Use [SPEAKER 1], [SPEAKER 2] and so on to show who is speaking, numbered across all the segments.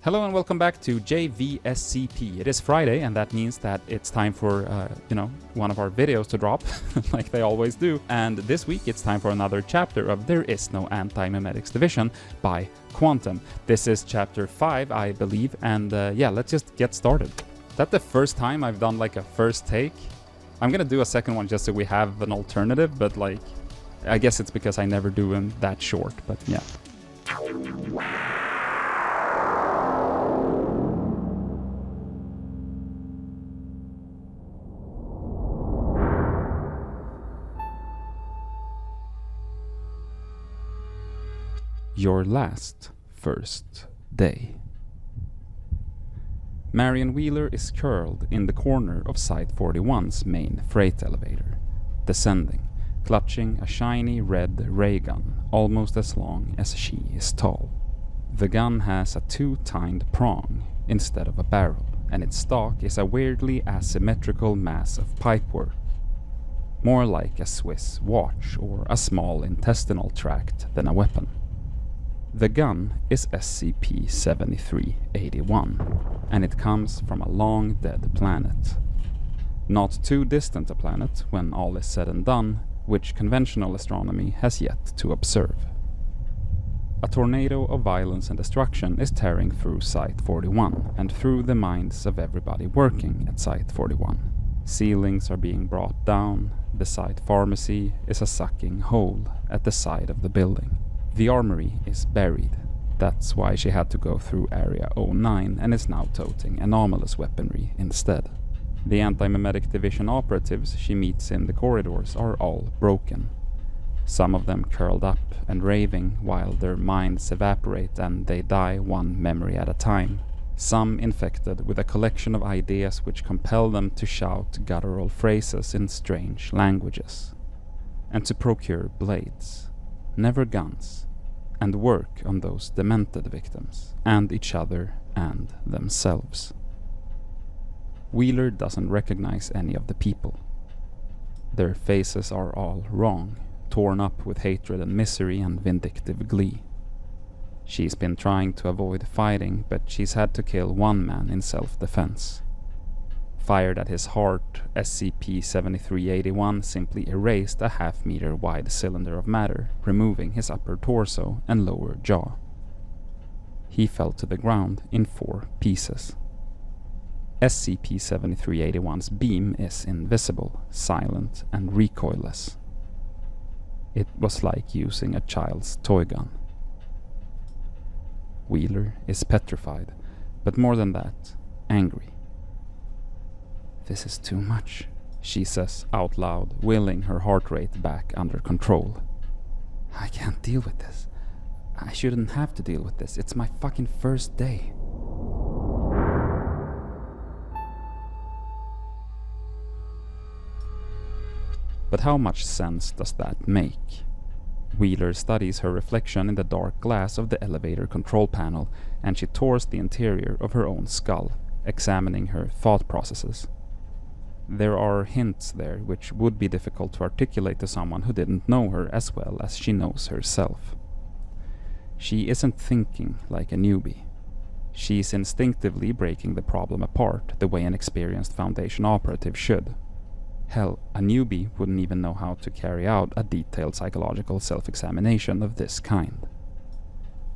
[SPEAKER 1] Hello and welcome back to JVSCP. It is Friday, and that means that it's time for, one of our videos to drop, like they always do. And this week it's time for another chapter of There Is No Antimemetics Division by qntm. This is chapter 5, I believe, and let's just get started. That's the first time I've done like a first take. I'm gonna do a second one just so we have an alternative, but like, I guess it's because I never do them that short, but yeah. Your last first day. Marion Wheeler is curled in the corner of Site 41's main freight elevator, descending, clutching a shiny red ray gun almost as long as she is tall. The gun has a two-tined prong instead of a barrel, and its stock is a weirdly asymmetrical mass of pipework, more like a Swiss watch or a small intestinal tract than a weapon. The gun is SCP-7381, and it comes from a long dead planet. Not too distant a planet, when all is said and done, which conventional astronomy has yet to observe. A tornado of violence and destruction is tearing through Site 41, and through the minds of everybody working at Site 41. Ceilings are being brought down, the site pharmacy is a sucking hole at the side of the building. The armory is buried. That's why she had to go through Area 09 and is now toting anomalous weaponry instead. The Antimemetic Division operatives she meets in the corridors are all broken. Some of them curled up and raving while their minds evaporate and they die one memory at a time. Some infected with a collection of ideas which compel them to shout guttural phrases in strange languages. And to procure blades, never guns, and work on those demented victims, and each other and themselves. Wheeler doesn't recognize any of the people. Their faces are all wrong, torn up with hatred and misery and vindictive glee. She's been trying to avoid fighting, but she's had to kill one man in self-defense. Fired at his heart, SCP-7381 simply erased a half-meter wide cylinder of matter, removing his upper torso and lower jaw. He fell to the ground in 4 pieces. SCP-7381's beam is invisible, silent, and recoilless. It was like using a child's toy gun. Wheeler is petrified, but more than that, angry. "This is too much," she says out loud, willing her heart rate back under control. "I can't deal with this. I shouldn't have to deal with this. It's my fucking first day." But how much sense does that make? Wheeler studies her reflection in the dark glass of the elevator control panel, and she tours the interior of her own skull, examining her thought processes. There are hints there which would be difficult to articulate to someone who didn't know her as well as she knows herself. She isn't thinking like a newbie. She's instinctively breaking the problem apart the way an experienced Foundation operative should. Hell, a newbie wouldn't even know how to carry out a detailed psychological self-examination of this kind.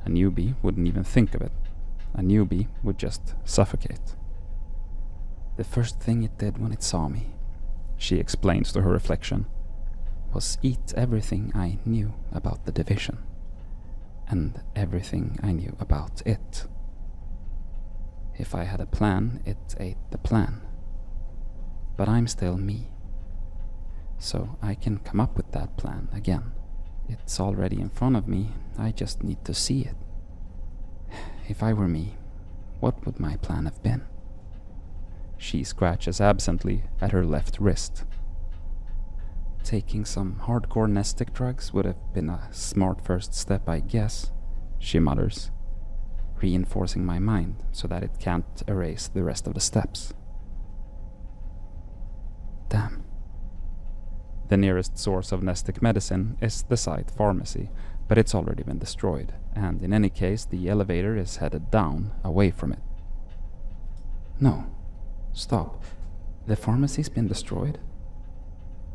[SPEAKER 1] A newbie wouldn't even think of it. A newbie would just suffocate. "The first thing it did when it saw me," she explains to her reflection, "was eat everything I knew about the division. And everything I knew about it. If I had a plan, it ate the plan. But I'm still me. So I can come up with that plan again. It's already in front of me, I just need to see it. If I were me, what would my plan have been?" She scratches absently at her left wrist. "Taking some hardcore nestic drugs would have been a smart first step, I guess," she mutters, reinforcing my mind so that it can't erase the rest of the steps. Damn. The nearest source of nestic medicine is the site pharmacy, but it's already been destroyed, and in any case the elevator is headed down, away from it. No, stop. The pharmacy's been destroyed?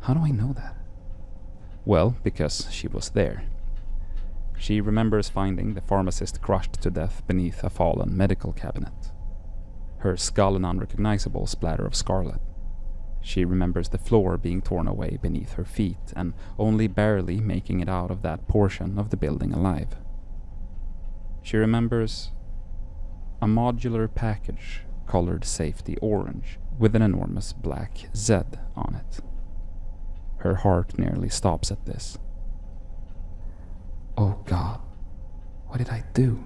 [SPEAKER 1] How do I know that? Well, because she was there. She remembers finding the pharmacist crushed to death beneath a fallen medical cabinet. Her skull an unrecognizable splatter of scarlet. She remembers the floor being torn away beneath her feet and only barely making it out of that portion of the building alive. She remembers a modular package colored safety orange with an enormous black Z on it. Her heart nearly stops at this. Oh God, what did I do?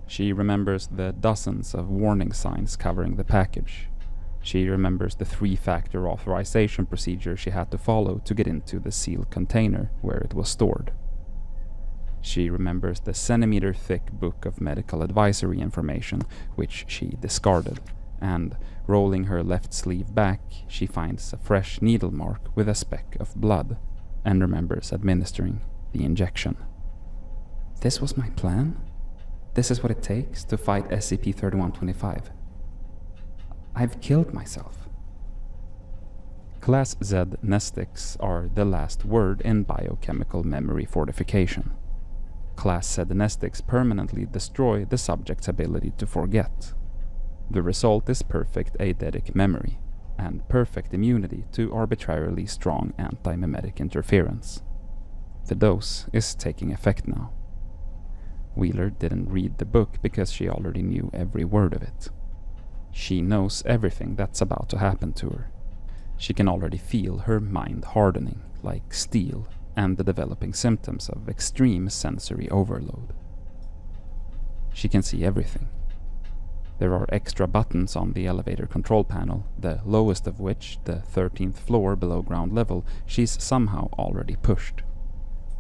[SPEAKER 1] She remembers the dozens of warning signs covering the package. She remembers the 3-factor authorization procedure she had to follow to get into the sealed container where it was stored. She remembers the centimeter-thick book of medical advisory information, which she discarded, and, rolling her left sleeve back, she finds a fresh needle mark with a speck of blood, and remembers administering the injection. This was my plan? This is what it takes to fight SCP-3125. I've killed myself. Class Z nestics are the last word in biochemical memory fortification. Class Z nestics permanently destroy the subject's ability to forget. The result is perfect eidetic memory, and perfect immunity to arbitrarily strong antimemetic interference. The dose is taking effect now. Wheeler didn't read the book because she already knew every word of it. She knows everything that's about to happen to her. She can already feel her mind hardening like steel and the developing symptoms of extreme sensory overload. She can see everything. There are extra buttons on the elevator control panel, the lowest of which, the 13th floor below ground level, she's somehow already pushed.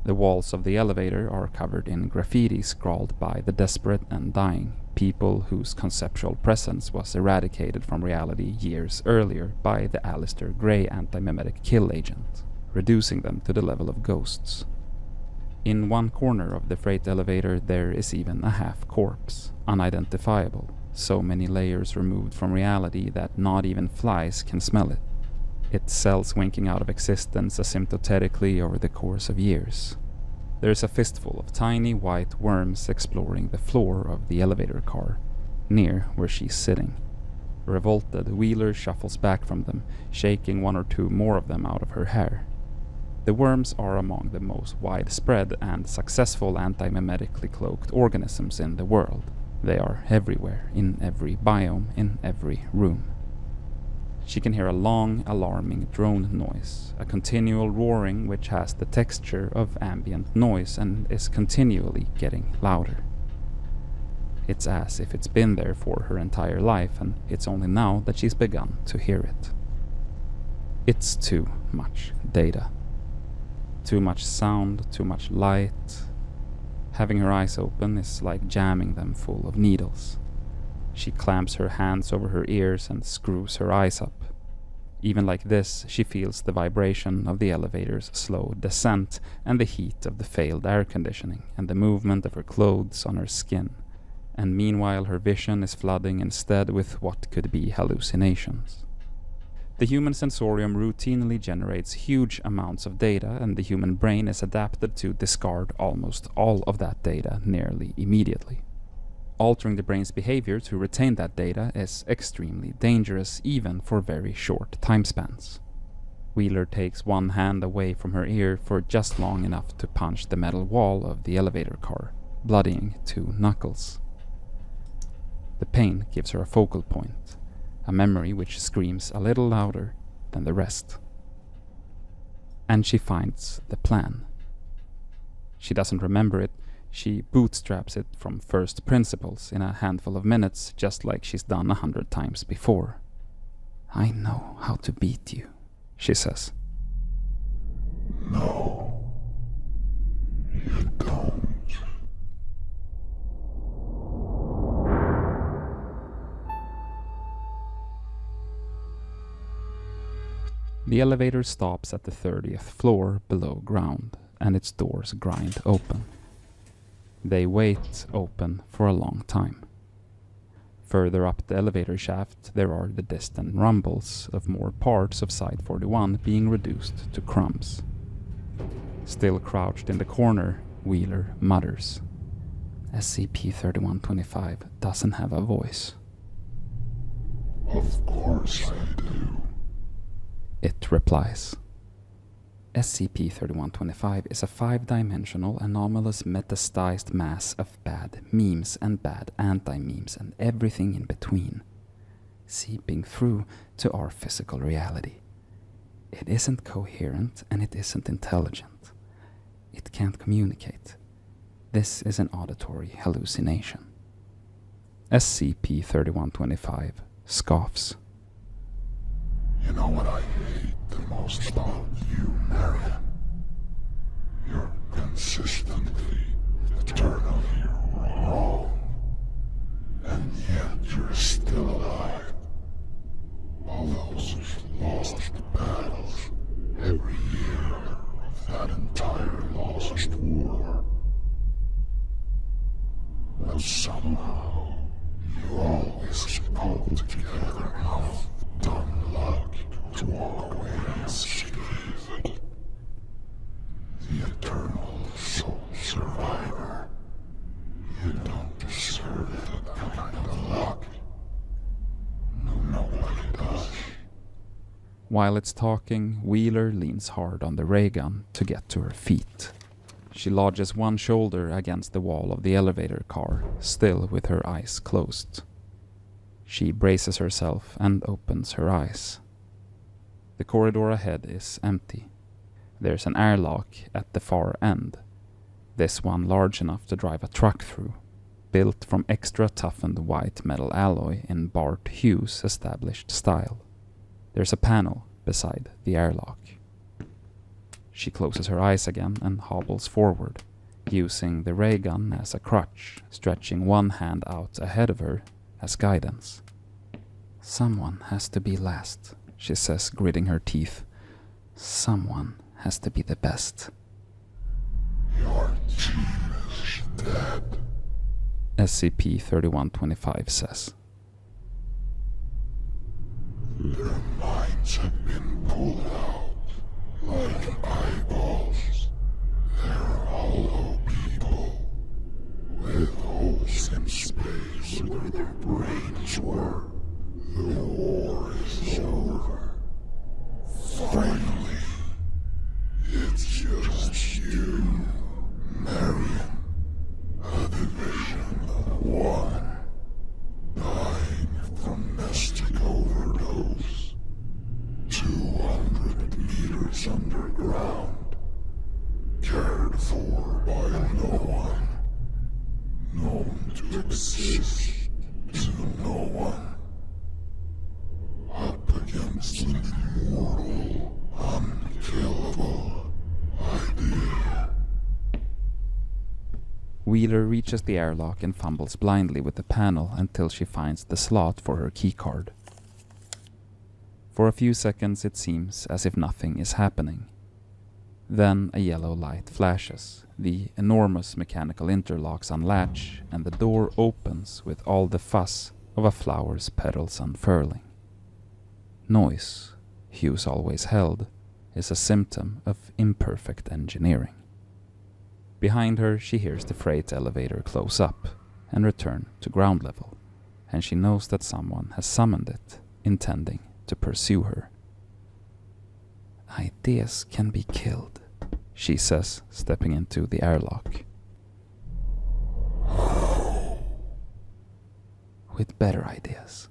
[SPEAKER 1] The walls of the elevator are covered in graffiti scrawled by the desperate and dying, people whose conceptual presence was eradicated from reality years earlier by the Alistair Gray antimemetic kill agent, reducing them to the level of ghosts. In one corner of the freight elevator there is even a half-corpse, unidentifiable, so many layers removed from reality that not even flies can smell it. Its cells winking out of existence asymptotically over the course of years. There is a fistful of tiny white worms exploring the floor of the elevator car, near where she's sitting. Revolted, Wheeler shuffles back from them, shaking 1 or 2 more of them out of her hair. The worms are among the most widespread and successful antimemetically cloaked organisms in the world. They are everywhere, in every biome, in every room. She can hear a long, alarming drone noise, a continual roaring which has the texture of ambient noise and is continually getting louder. It's as if it's been there for her entire life, and it's only now that she's begun to hear it. It's too much data. Too much sound, too much light. Having her eyes open is like jamming them full of needles. She clamps her hands over her ears and screws her eyes up. Even like this, she feels the vibration of the elevator's slow descent and the heat of the failed air conditioning and the movement of her clothes on her skin. And meanwhile her vision is flooding instead with what could be hallucinations. The human sensorium routinely generates huge amounts of data, and the human brain is adapted to discard almost all of that data nearly immediately. Altering the brain's behavior to retain that data is extremely dangerous even for very short time spans. Wheeler takes one hand away from her ear for just long enough to punch the metal wall of the elevator car, bloodying 2 knuckles. The pain gives her a focal point, a memory which screams a little louder than the rest. And she finds the plan. She doesn't remember it. She bootstraps it from first principles in a handful of minutes, just like she's done 100 times before. "I know how to beat you," she says.
[SPEAKER 2] No, you don't.
[SPEAKER 1] The elevator stops at the 30th floor below ground, and its doors grind open. They wait open for a long time. Further up the elevator shaft, there are the distant rumbles of more parts of Site 41 being reduced to crumbs. Still crouched in the corner, Wheeler mutters. SCP-3125 doesn't have a voice.
[SPEAKER 2] Of course I do.
[SPEAKER 1] It replies. SCP-3125 is a 5-dimensional anomalous metastized mass of bad memes and bad anti-memes and everything in between, seeping through to our physical reality. It isn't coherent and it isn't intelligent. It can't communicate. This is an auditory hallucination. SCP-3125 scoffs.
[SPEAKER 2] You know what I hate the most about you, Marion? You're consistently, eternally wrong. And yet you're still alive. All those lost battles, every year of that entire lost war. But somehow, you always pull together enough dumb luck to walk away unscathed. The eternal sole survivor. You don't deserve that kind of luck. Nobody does.
[SPEAKER 1] While it's talking, Wheeler leans hard on the ray gun to get to her feet. She lodges one shoulder against the wall of the elevator car, still with her eyes closed. She braces herself and opens her eyes. The corridor ahead is empty. There's an airlock at the far end, this one large enough to drive a truck through, built from extra toughened white metal alloy in Bart Hughes' established style. There's a panel beside the airlock. She closes her eyes again and hobbles forward, using the ray gun as a crutch, stretching one hand out ahead of her as guidance. Someone has to be last, she says, gritting her teeth. Someone has to be the best.
[SPEAKER 2] Your team is dead.
[SPEAKER 1] SCP-3125 says.
[SPEAKER 2] Their minds have been pulled out like eyeballs. They're hollow people with holes in space where their brains were. The war is over. Finally, it's just you, Marion. A division of one, dying from mystic overdose. 200 meters underground, cared for by no one, known to exist to no one. Up against an immortal, unkillable idea.
[SPEAKER 1] Wheeler reaches the airlock and fumbles blindly with the panel until she finds the slot for her keycard. For a few seconds it seems as if nothing is happening. Then a yellow light flashes, the enormous mechanical interlocks unlatch, and the door opens with all the fuss of a flower's petals unfurling. Noise, Hughes always held, is a symptom of imperfect engineering. Behind her she hears the freight elevator close up and return to ground level, and she knows that someone has summoned it, intending to pursue her. Ideas can be killed, she says, stepping into the airlock. With better ideas.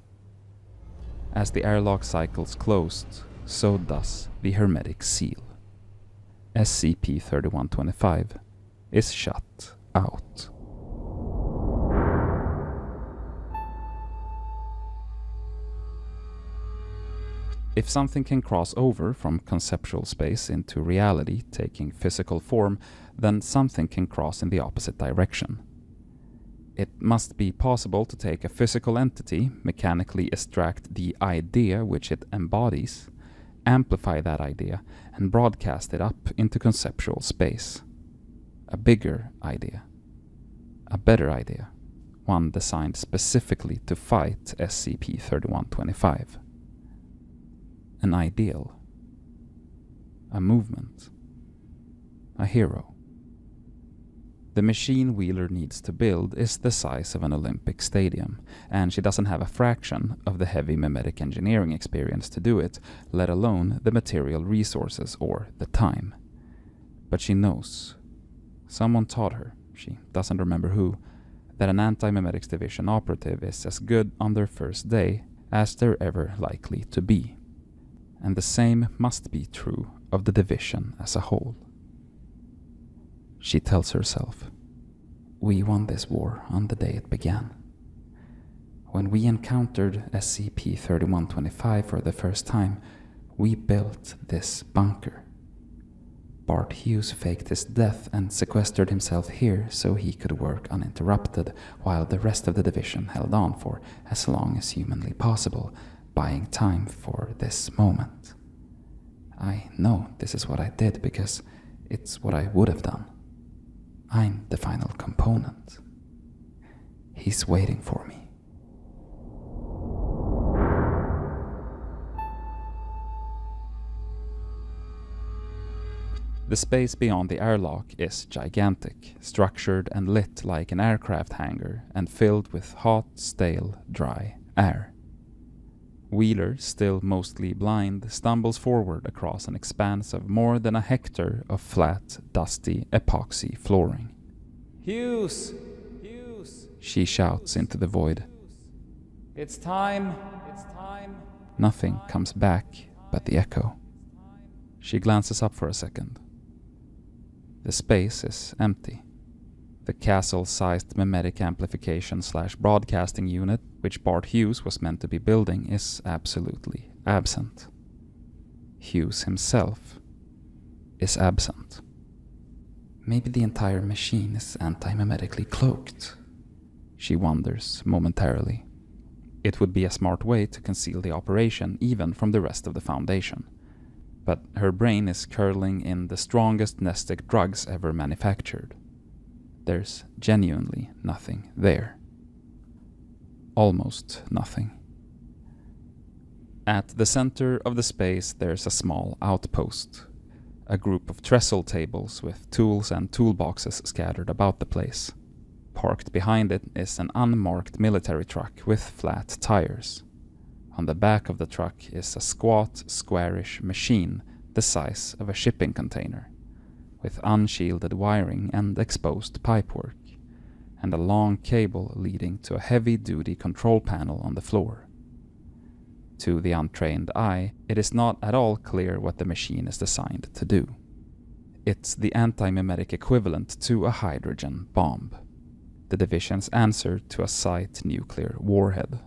[SPEAKER 1] As the airlock cycles closed, so does the hermetic seal. SCP-3125 is shut out. If something can cross over from conceptual space into reality, taking physical form, then something can cross in the opposite direction. It must be possible to take a physical entity, mechanically extract the idea which it embodies, amplify that idea and broadcast it up into conceptual space. A bigger idea. A better idea. One designed specifically to fight SCP-3125. An ideal. A movement. A hero. The machine Wheeler needs to build is the size of an Olympic stadium, and she doesn't have a fraction of the heavy memetic engineering experience to do it, let alone the material resources or the time. But she knows. Someone taught her, she doesn't remember who, that an antimemetics division operative is as good on their first day as they're ever likely to be. And the same must be true of the division as a whole. She tells herself, "We won this war on the day it began. When we encountered SCP-3125 for the first time, we built this bunker. Bart Hughes faked his death and sequestered himself here so he could work uninterrupted, while the rest of the division held on for as long as humanly possible, buying time for this moment. I know this is what I did because it's what I would have done. I'm the final component. He's waiting for me." The space beyond the airlock is gigantic, structured and lit like an aircraft hangar, and filled with hot, stale, dry air. Wheeler, still mostly blind, stumbles forward across an expanse of more than a hectare of flat, dusty, epoxy flooring.
[SPEAKER 3] "Hughes! Hughes!"
[SPEAKER 1] She shouts into the void.
[SPEAKER 3] "It's time! It's time!"
[SPEAKER 1] Nothing comes back but the echo. She glances up for a second. The space is empty. The castle-sized memetic amplification/broadcasting unit, which Bart Hughes was meant to be building, is absolutely absent. Hughes himself is absent. Maybe the entire machine is antimemetically cloaked. She wonders momentarily. It would be a smart way to conceal the operation even from the rest of the Foundation. But her brain is curling in the strongest nestic drugs ever manufactured. There's genuinely nothing there. Almost nothing. At the center of the space there's a small outpost. A group of trestle tables with tools and toolboxes scattered about the place. Parked behind it is an unmarked military truck with flat tires. On the back of the truck is a squat, squarish machine the size of a shipping container, with unshielded wiring and exposed pipework, and a long cable leading to a heavy-duty control panel on the floor. To the untrained eye, it is not at all clear what the machine is designed to do. It's the antimemetic equivalent to a hydrogen bomb. The division's answer to a Site nuclear warhead.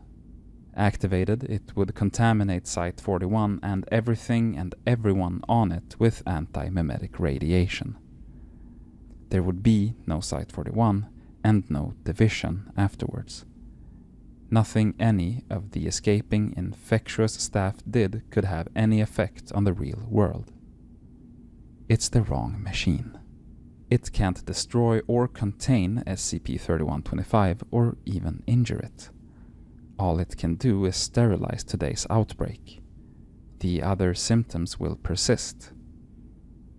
[SPEAKER 1] Activated, it would contaminate Site-41 and everything and everyone on it with antimemetic radiation. There would be no Site-41 and no division afterwards. Nothing any of the escaping infectious staff did could have any effect on the real world. It's the wrong machine. It can't destroy or contain SCP-3125 or even injure it. All it can do is sterilize today's outbreak. The other symptoms will persist.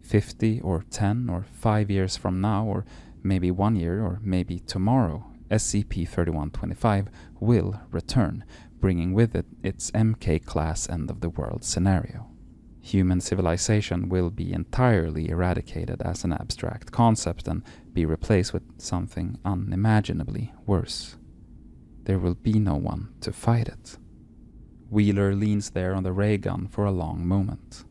[SPEAKER 1] 50 or 10 or 5 years from now, or maybe 1 year, or maybe tomorrow, SCP-3125 will return, bringing with it its MK-class end-of-the-world scenario. Human civilization will be entirely eradicated as an abstract concept and be replaced with something unimaginably worse. There will be no one to fight it. Wheeler leans there on the ray gun for a long moment.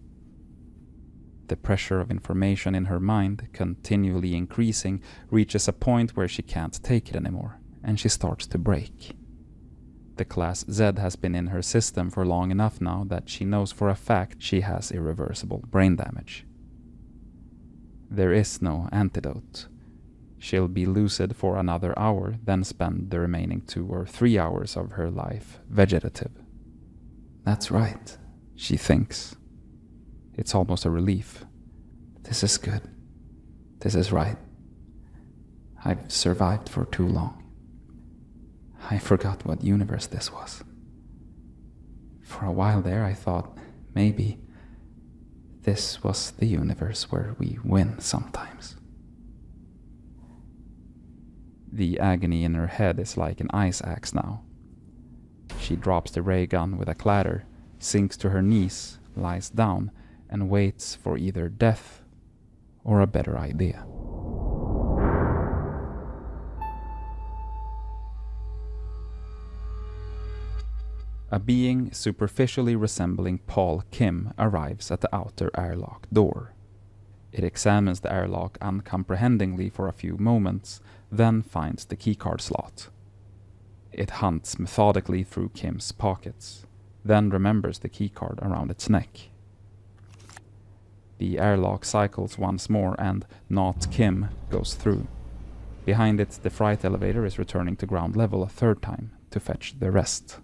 [SPEAKER 1] The pressure of information in her mind, continually increasing, reaches a point where she can't take it anymore, and she starts to break. The Class Z has been in her system for long enough now that she knows for a fact she has irreversible brain damage. There is no antidote. She'll be lucid for another hour, then spend the remaining 2 or 3 hours of her life vegetative. That's right, she thinks. It's almost a relief. This is good. This is right. I've survived for too long. I forgot what universe this was. For a while there I thought maybe this was the universe where we win sometimes. The agony in her head is like an ice axe now. She drops the ray gun with a clatter, sinks to her knees, lies down, and waits for either death or a better idea. A being superficially resembling Paul Kim arrives at the outer airlock door. It examines the airlock uncomprehendingly for a few moments, then finds the keycard slot. It hunts methodically through Kim's pockets, then remembers the keycard around its neck. The airlock cycles once more and not Kim goes through. Behind it, the freight elevator is returning to ground level a third time to fetch the rest.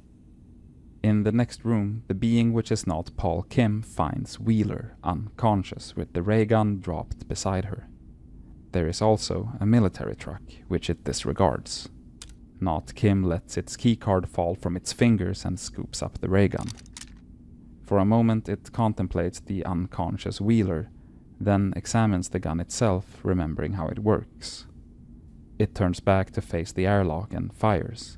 [SPEAKER 1] In the next room, the being which is not Paul Kim finds Wheeler unconscious with the ray gun dropped beside her. There is also a military truck, which it disregards. Not Kim lets its keycard fall from its fingers and scoops up the ray gun. For a moment it contemplates the unconscious Wheeler, then examines the gun itself, remembering how it works. It turns back to face the airlock and fires,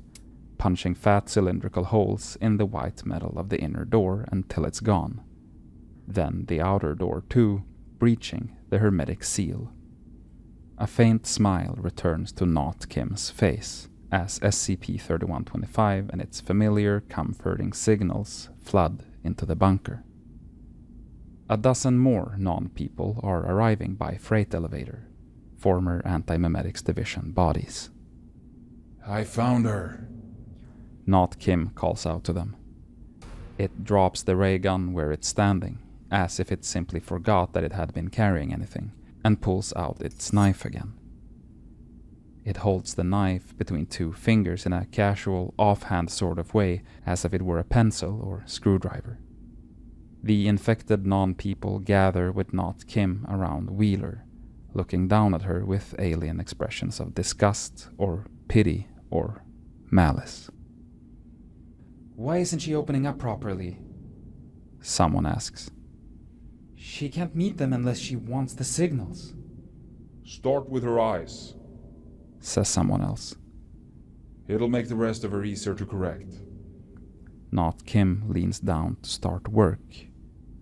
[SPEAKER 1] punching fat cylindrical holes in the white metal of the inner door until it's gone. Then the outer door too, breaching the hermetic seal. A faint smile returns to Not Kim's face as SCP-3125 and its familiar comforting signals flood into the bunker. A dozen more non-people are arriving by freight elevator, former Antimemetics Division bodies.
[SPEAKER 2] I found her.
[SPEAKER 1] Not Kim calls out to them. It drops the ray gun where it's standing, as if it simply forgot that it had been carrying anything, and pulls out its knife again. It holds the knife between two fingers in a casual, offhand sort of way, as if it were a pencil or screwdriver. The infected non-people gather with Not Kim around Wheeler, looking down at her with alien expressions of disgust or pity or malice.
[SPEAKER 3] Why isn't she opening up properly?
[SPEAKER 1] Someone asks.
[SPEAKER 3] She can't meet them unless she wants the signals.
[SPEAKER 2] Start with her eyes.
[SPEAKER 1] Says someone else.
[SPEAKER 2] It'll make the rest of her easier to correct.
[SPEAKER 1] Not Kim leans down to start work,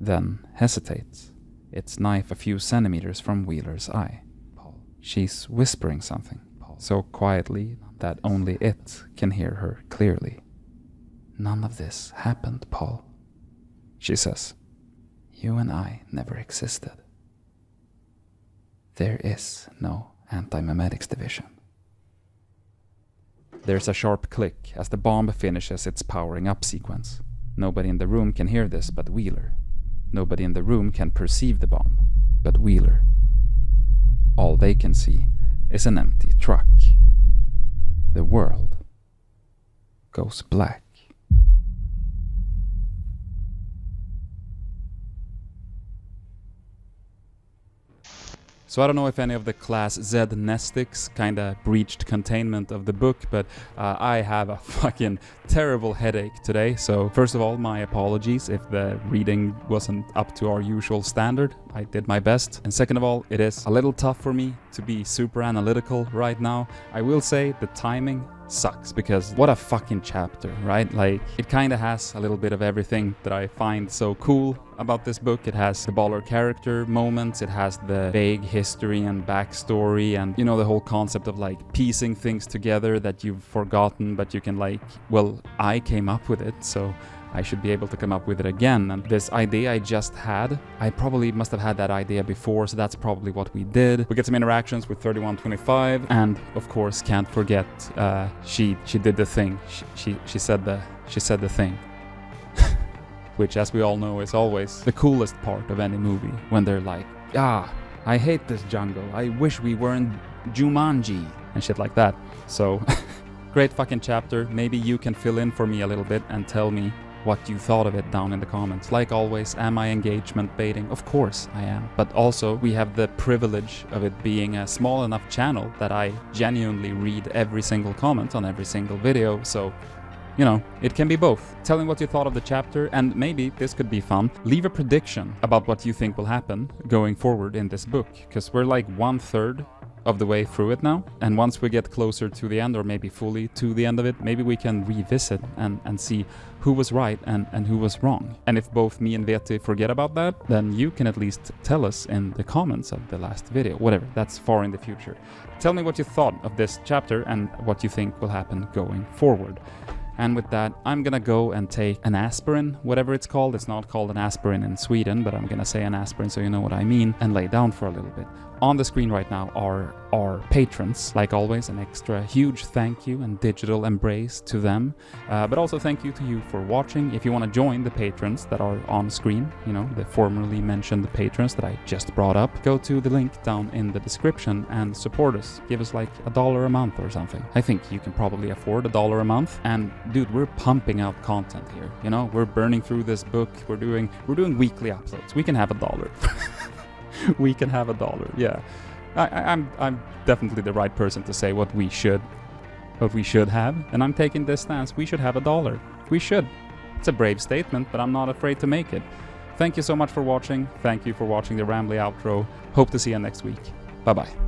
[SPEAKER 1] then hesitates, its knife a few centimeters from Wheeler's eye. She's whispering something, so quietly that only it can hear her clearly. None of this happened, Paul, she says. You and I never existed. There is no Antimemetics Division. There's a sharp click as the bomb finishes its powering up sequence. Nobody in the room can hear this but Wheeler. Nobody in the room can perceive the bomb but Wheeler. All they can see is an empty truck. The world goes black. So I don't know if any of the Class Z nestics kinda breached containment of the book, but I have a fucking terrible headache today. So first of all, my apologies if the reading wasn't up to our usual standard. I did my best. And second of all, it is a little tough for me to be super analytical right now. I will say the timing sucks because what a fucking chapter, right? Like, it kinda has a little bit of everything that I find so cool about this book. It has the baller character moments, it has the vague history and backstory, and you know, the whole concept of like piecing things together that you've forgotten, but you can like, well, I came up with it, so I should be able to come up with it again. And this idea I just had, I probably must have had that idea before, so that's probably what we did. We get some interactions with 3125, and of course can't forget she did the thing. She said the thing. Which, as we all know, is always the coolest part of any movie, when they're like, I hate this jungle, I wish we were in Jumanji, and shit like that. So great fucking chapter. Maybe you can fill in for me a little bit and tell me what you thought of it down in the comments. Like always, am I engagement baiting? Of course I am. But also, we have the privilege of it being a small enough channel that I genuinely read every single comment on every single video, so you know, it can be both. Tell me what you thought of the chapter, and maybe this could be fun. Leave a prediction about what you think will happen going forward in this book, because we're like 1/3 of the way through it now, and once we get closer to the end, or maybe fully to the end of it, maybe we can revisit and see who was right and who was wrong. And if both me and Veeti forget about that, then you can at least tell us in the comments of the last video. Whatever, that's far in the future. Tell me what you thought of this chapter and what you think will happen going forward. And with that, I'm gonna go and take an aspirin, whatever it's called. It's not called an aspirin in Sweden, but I'm gonna say an aspirin so you know what I mean, and lay down for a little bit. On the screen right now are our patrons. Like always, an extra huge thank you and digital embrace to them. But also thank you to you for watching. If you want to join the patrons that are on screen, you know, the formerly mentioned patrons that I just brought up, go to the link down in the description and support us. Give us like $1 a month or something. I think you can probably afford $1 a month. And dude, we're pumping out content here. You know, we're burning through this book. We're doing weekly uploads. We can have $1. We can have $1, yeah. I'm definitely the right person to say what we should have, and I'm taking this stance. We should have $1. We should. It's a brave statement, but I'm not afraid to make it. Thank you so much for watching. Thank you for watching the rambly outro. Hope to see you next week. Bye bye.